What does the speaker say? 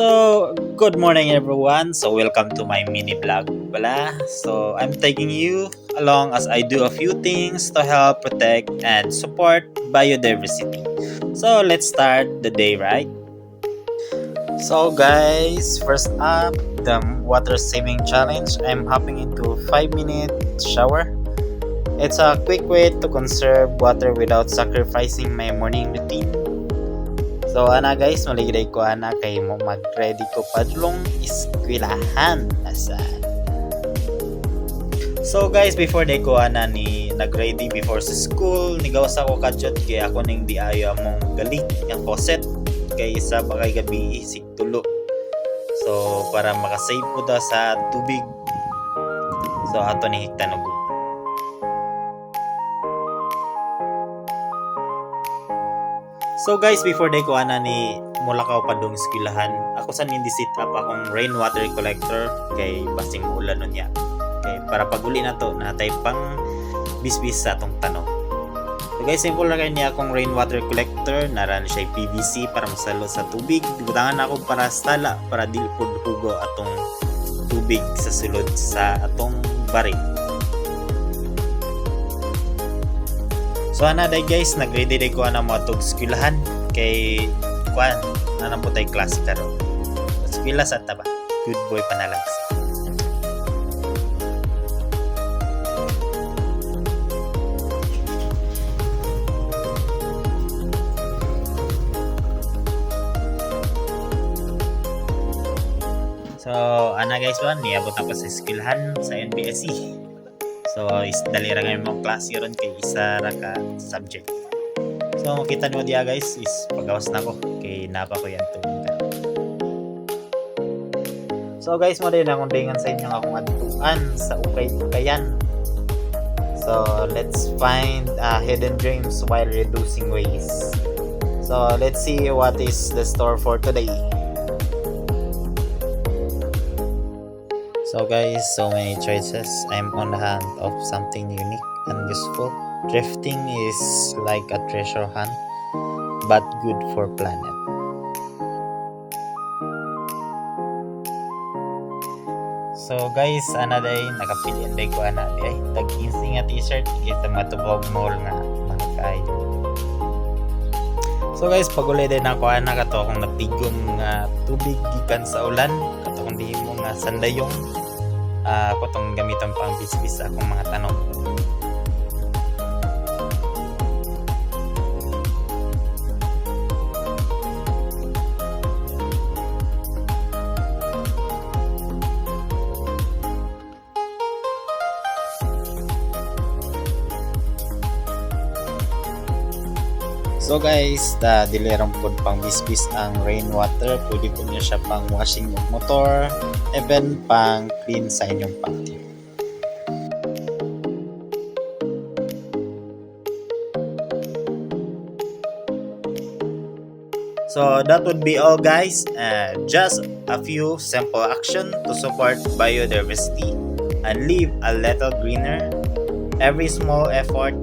Good morning everyone. Welcome to my mini vlog pala. I'm taking you along as I do a few things to help protect and support biodiversity. Let's start the day, right? Guys, first up, the water saving challenge. I'm hopping into 5-minute shower. It's a quick way to conserve water without sacrificing my morning routine. Ana guys, maligday ko ana kay mo mag-ready ko padlong eskwelahan asa. Guys, before day ko ana ni nag-ready before sa school, nigawas ako kadyot kay ako ning di ayo among galit nga faucet kay isa bakay gabi isig tulo. Para makasave po da sa tubig. Ato ni tanog. Guys, before day ko ana ni Mulakaw pa dong eskwelahan, ako sa hindi sit up akong rainwater collector kay basing ulan nun ya. Kay para paguli na to natay pang bisbis sa atong tanong. Guys, simple na kanya akong rainwater collector, naran siya PVC para masalo sa tubig. Butangan ako para stala para dili pud hugo atong tubig sa sulod sa atong baril. Ana day guys, nag-ready day ko ana mo atong eskwelahan kay kuan ana po tay klase karon. Eskwela sa taba. Good boy panalag. Ana guys, niabot ako sa eskwelahan sa NBSC. Dali ra ngayon mong klase ron kay isa ra ka subject. Makita nyo diya guys is pagawas na ko kay napa ko yan tubig. Guys, mo din akong dingan sa inyo akong adtuan sa ukay-ukayan. Let's find hidden gems while reducing waste. Let's see what is the store for today. Guys, so many choices. I'm on the hunt of something unique and useful. Drifting is like a treasure hunt, but good for planet. Guys, ana day nakapilian day ko ana day tag-insing nga t-shirt kita matubog mall nga mahakay. Guys, pagulay din ako ana kato akong natigom nga tubig gikan sa ulan kato kung di mo nga sandayong ako tong gamitan pang bisbis sa akong mga tanong. Guys, dilirang po pang bisbis ang rainwater. Pwede po niya siya pang washing ng motor, even pang clean sa inyong patio. That would be all guys. Just a few simple action to support biodiversity and live a little greener. Every small effort